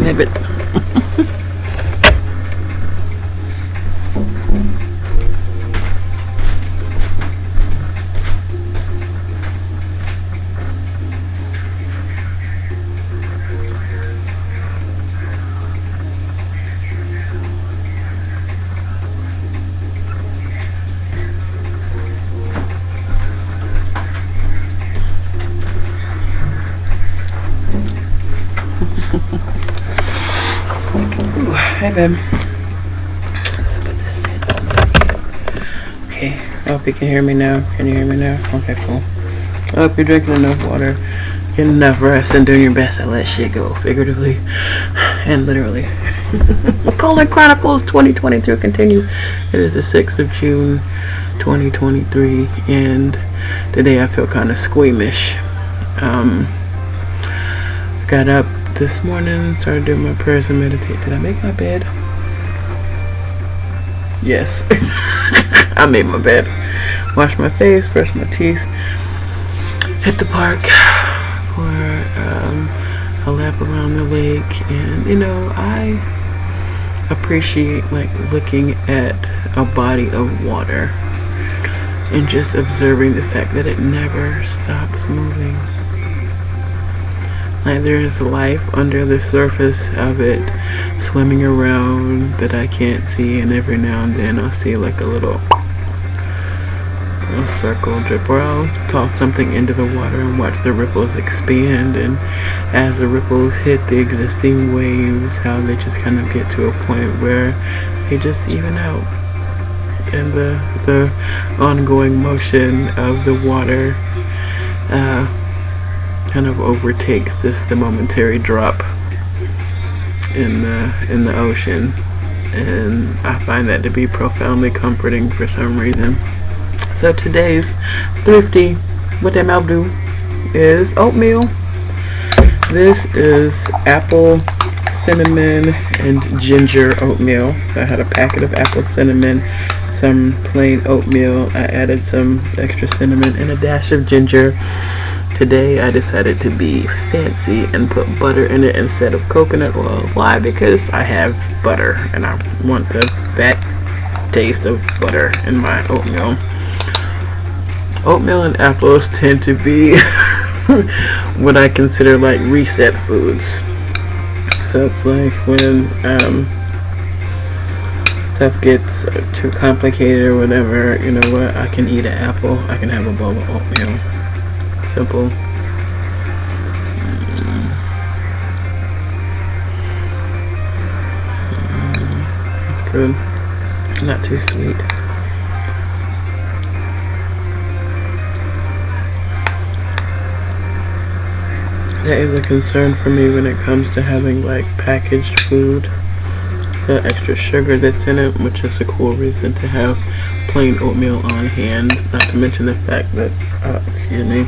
Snippet. Hey, babe. Let's put this in. Okay, I hope you can hear me now. Can you hear me now? Okay, cool. I hope you're drinking enough water, getting enough rest, and doing your best to let shit go, figuratively and literally. Colon Chronicles 2022 continues. It is the 6th of June, 2023, and today I feel kind of squeamish. Got up this morning, started doing my prayers and meditate. Did I make my bed? Yes. I made my bed. Washed my face, brushed my teeth, hit the park for a lap around the lake, and you know, I appreciate like looking at a body of water and just observing the fact that it never stops moving. Like there is life under the surface of it, swimming around that I can't see, and every now and then I'll see like a little circle drip, or I'll toss something into the water and watch the ripples expand, and as the ripples hit the existing waves, how they just kind of get to a point where they just even out, and the ongoing motion of the water kind of overtakes the momentary drop in the ocean, and I find that to be profoundly comforting for some reason. So today's thrifty what them I'll do is oatmeal. This is apple, cinnamon, and ginger oatmeal. I had a packet of apple cinnamon, some plain oatmeal. I added some extra cinnamon and a dash of ginger. Today I decided to be fancy and put butter in it instead of coconut oil. Why? Because I have butter and I want the fat taste of butter in my oatmeal. Oatmeal and apples tend to be what I consider like reset foods. So it's like when stuff gets too complicated or whatever, you know what, I can eat an apple, I can have a bowl of oatmeal. Simple. It's good. Not too sweet. That is a concern for me when it comes to having like packaged food. The extra sugar that's in it, which is a cool reason to have plain oatmeal on hand. Not to mention the fact that, excuse me,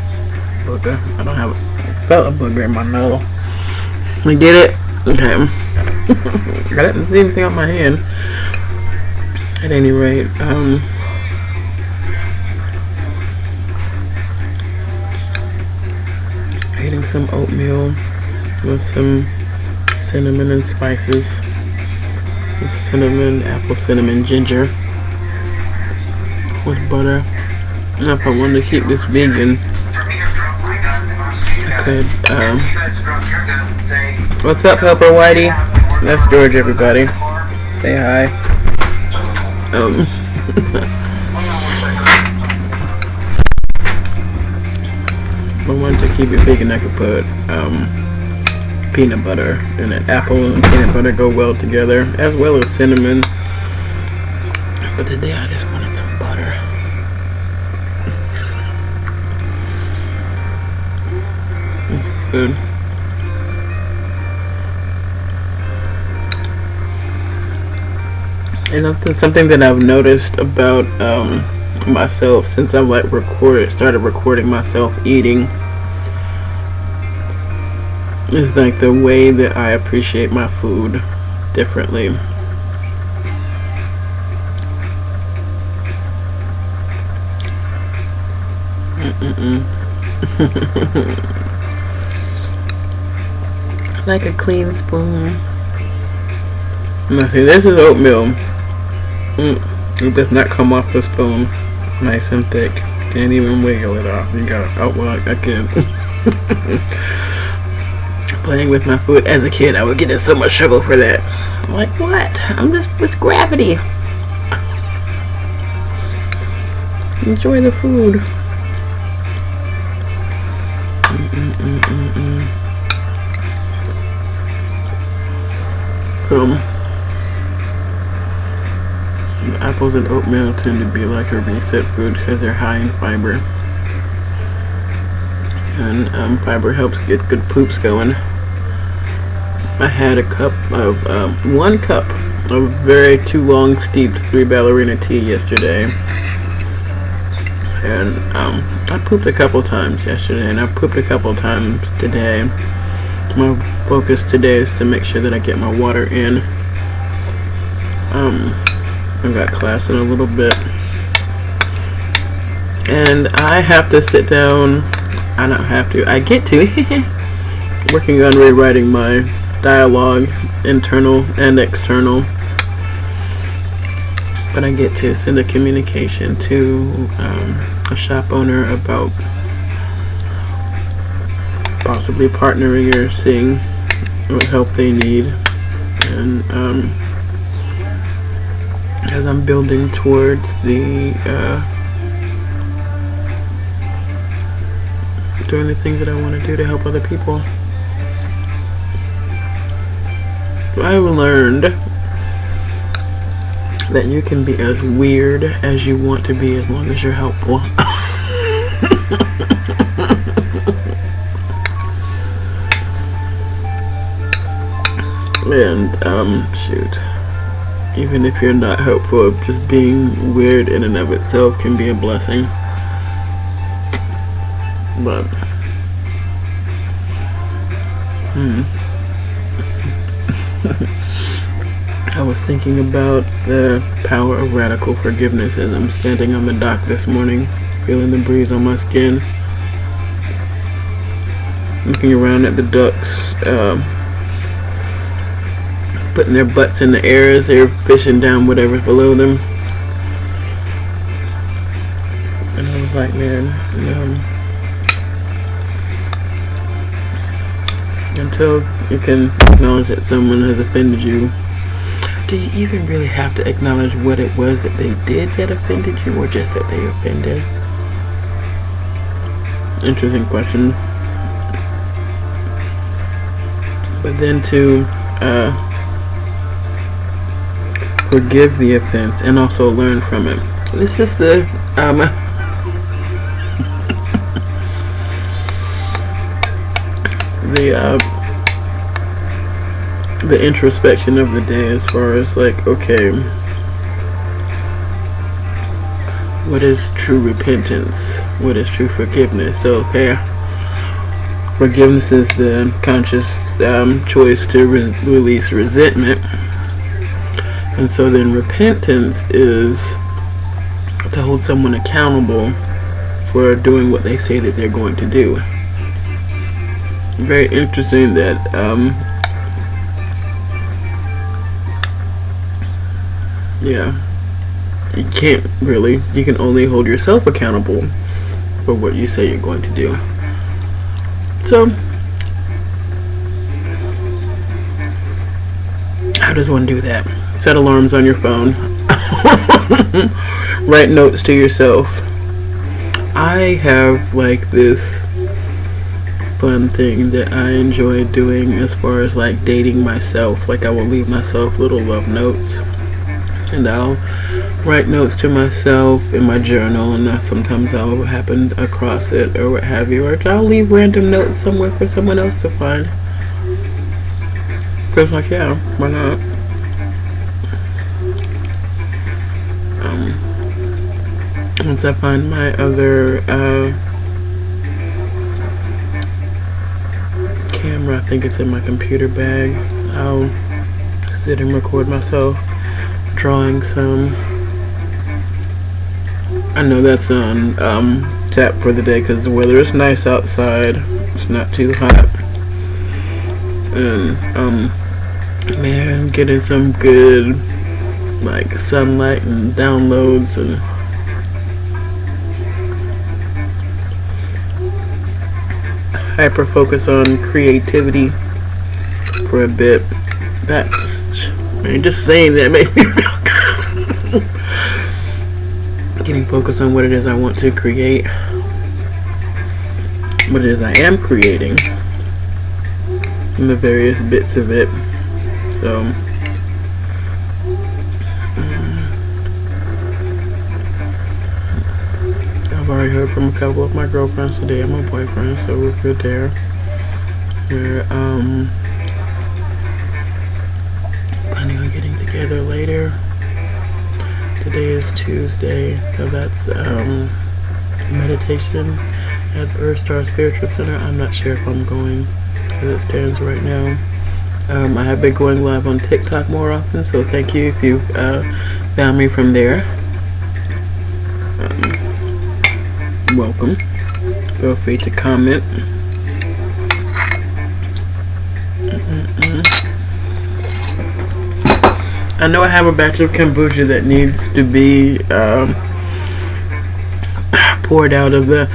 booger. I don't have I felt a booger in my nose. We did it. Okay. I didn't see anything on my hand. At any rate, eating some oatmeal with some cinnamon and spices. Cinnamon, apple, cinnamon, ginger with butter. And if I wanted to keep this vegan, I could, what's up, Helper Whitey? That's George, everybody. Say hi. If I wanted to keep it vegan, I could put peanut butter in it. Apple and peanut butter go well together, as well as cinnamon. But today I just wanted some butter. It's good. And that's something that I've noticed about myself since I've like started recording myself eating, is like the way that I appreciate my food differently. like a clean spoon. Now see, this is oatmeal. It does not come off the spoon nice and thick. Can't even wiggle it off. You gotta, oh well, I can. Playing with my food as a kid, I would get in so much trouble for that. I'm like, what? I'm just with gravity. Enjoy the food. Apples and oatmeal tend to be like a reset food because they're high in fiber. And fiber helps get good poops going. I had one cup of very too long steeped 3 ballerina tea yesterday. And I pooped a couple times yesterday, and I pooped a couple times today. My focus today is to make sure that I get my water in. I've got class in a little bit, and I have to sit down. I don't have to. I get to. Working on rewriting my dialogue, internal and external. But I get to send a communication to a shop owner about possibly partnering or seeing what help they need. And as I'm building towards the doing the things that I want to do to help other people. I've learned that you can be as weird as you want to be as long as you're helpful. And shoot, even if you're not helpful, just being weird in and of itself can be a blessing. But I was thinking about the power of radical forgiveness as I'm standing on the dock this morning, feeling the breeze on my skin, looking around at the ducks, putting their butts in the air as they're fishing down whatever's below them. And I was like, man, until you can acknowledge that someone has offended you, do you even really have to acknowledge what it was that they did that offended you, or just that they offended? Interesting question. But then to forgive the offense and also learn from it. This is the the introspection of the day, as far as like, okay, what is true repentance? What is true forgiveness? So, okay, forgiveness is the conscious choice to release resentment, and so then repentance is to hold someone accountable for doing what they say that they're going to do. Very interesting that you can't really, you can only hold yourself accountable for what you say you're going to do. So, how does one do that? Set alarms on your phone. Write notes to yourself. I have like this fun thing that I enjoy doing as far as like dating myself. Like I will leave myself little love notes, and I'll write notes to myself in my journal, and sometimes I'll happen across it or what have you, or I'll leave random notes somewhere for someone else to find. Because like, yeah, why not? Once I find my other camera, I think it's in my computer bag, I'll sit and record myself drawing some. I know that's on tap for the day because the weather is nice outside. It's not too hot. and man, getting some good like sunlight and downloads, and hyper focus on creativity for a bit. That's, man, just saying that made me feel good. Getting focused on what it is I want to create, what it is I am creating, and the various bits of it. So I've already heard from a couple of my girlfriends today and my boyfriend, so we're good there. We're planning on getting together later. Today is Tuesday, so that's meditation at the Earth Star Spiritual Center. I'm not sure if I'm going as it stands right now. I have been going live on TikTok more often, so thank you if you've found me from there. Welcome. Feel free to comment. I know I have a batch of kombucha that needs to be poured out of the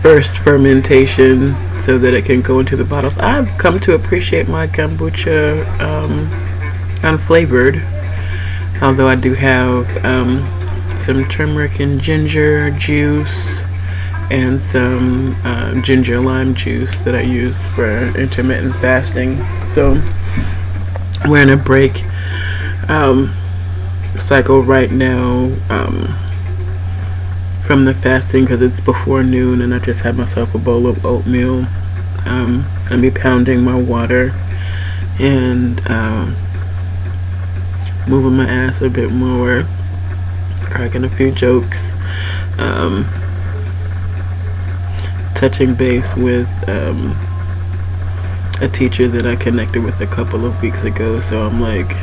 first fermentation so that it can go into the bottles. I've come to appreciate my kombucha unflavored, although I do have some turmeric and ginger juice and some ginger lime juice that I use for intermittent fasting. So we're in a break cycle right now from the fasting because it's before noon, and I just had myself a bowl of oatmeal. I'll be pounding my water and moving my ass a bit more, cracking a few jokes, touching base with a teacher that I connected with a couple of weeks ago. So I'm like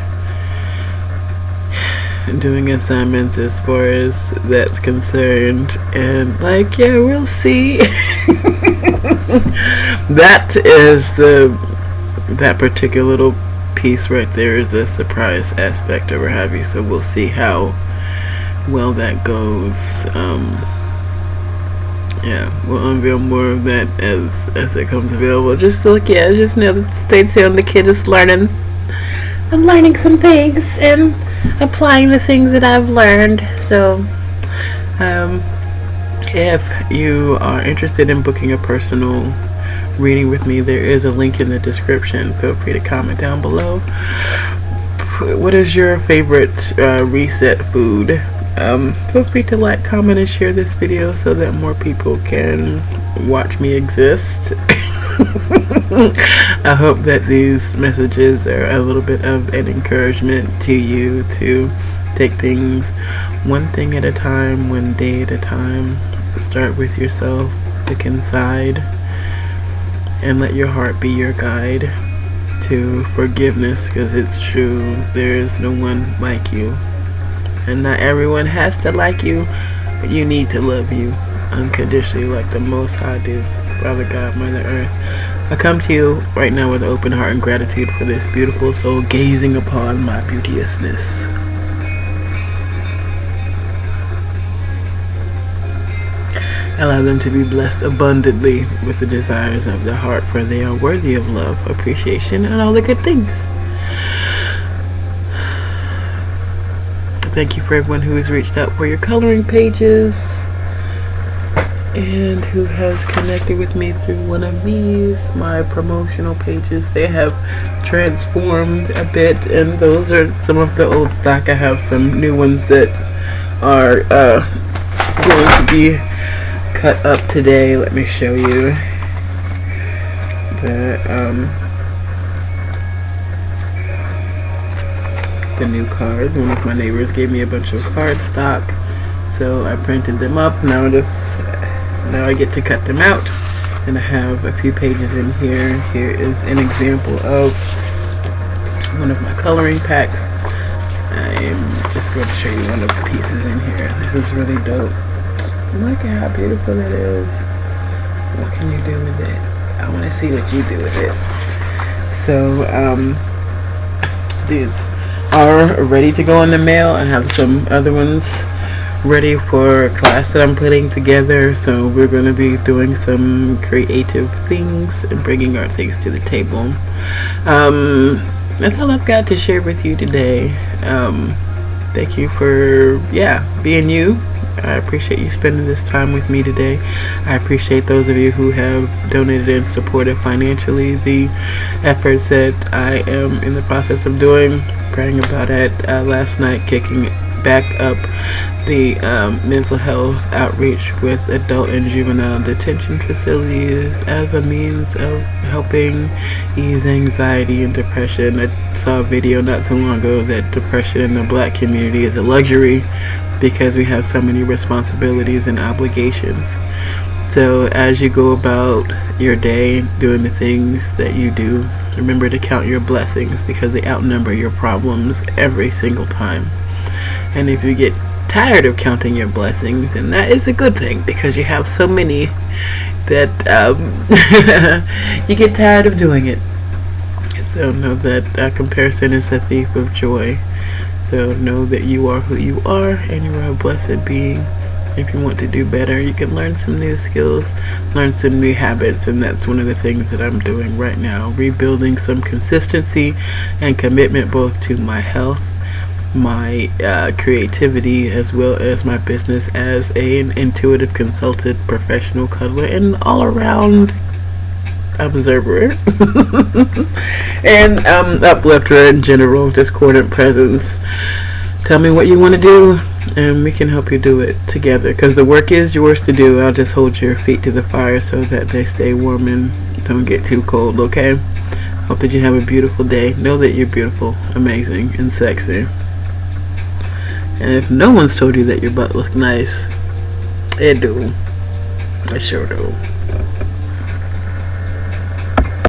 doing assignments as far as that's concerned, and like, yeah, we'll see. That particular little piece right there is the surprise aspect of her hobby, so we'll see how well that goes. Yeah, we'll unveil more of that as it comes available. Just look, yeah, just know that stay tuned. The kid is learning. I'm learning some things and applying the things that I've learned. So if you are interested in booking a personal reading with me, there is a link in the description. Feel free to comment down below. What is your favorite reset food? Feel free to like, comment, and share this video so that more people can watch me exist. I hope that these messages are a little bit of an encouragement to you to take things one thing at a time, one day at a time. Start with yourself, look inside, and let your heart be your guide to forgiveness, because it's true, there is no one like you, and not everyone has to like you, but you need to love you unconditionally like the Most High do. Father God, Mother Earth, I come to you right now with an open heart and gratitude for this beautiful soul gazing upon my beauteousness. Allow them to be blessed abundantly with the desires of their heart, for they are worthy of love, appreciation, and all the good things. Thank you for everyone who has reached out for your coloring pages and who has connected with me through one of these, my promotional pages. They have transformed a bit, and those are some of the old stock. I have some new ones that are going to be cut up today. Let me show you the new cards. One of my neighbors gave me a bunch of card stock, so I printed them up. Now I get to cut them out, and I have a few pages in here. Here is an example of one of my coloring packs. I'm just going to show you one of the pieces in here. This is really dope. Look at how beautiful it is. What can you do with it? I want to see what you do with it. So these are ready to go in the mail. I have some other ones ready for a class that I'm putting together. So we're going to be doing some creative things and bringing our things to the table. That's all I've got to share with you today. Thank you for being you. I appreciate you spending this time with me today. I appreciate those of you who have donated and supported financially the efforts that I am in the process of doing. Praying about it last night, kicking back up the mental health outreach with adult and juvenile detention facilities as a means of helping ease anxiety and depression. I saw a video not too long ago that depression in the black community is a luxury because we have so many responsibilities and obligations. So as you go about your day doing the things that you do, remember to count your blessings because they outnumber your problems every single time. And if you get tired of counting your blessings, and that is a good thing because you have so many that you get tired of doing it. So know that comparison is a thief of joy. So know that you are who you are and you are a blessed being. If you want to do better, you can learn some new skills, learn some new habits, and that's one of the things that I'm doing right now. Rebuilding some consistency and commitment both to my health, my creativity, as well as my business as an intuitive consultant, professional cuddler, and all-around observer and uplifter in general, discordant presence. Tell me what you want to do and we can help you do it together because the work is yours to do. I'll just hold your feet to the fire so that they stay warm and don't get too cold, okay? Hope that you have a beautiful day. Know that you're beautiful, amazing, and sexy. And if no one's told you that your butt looks nice, it do. I sure do.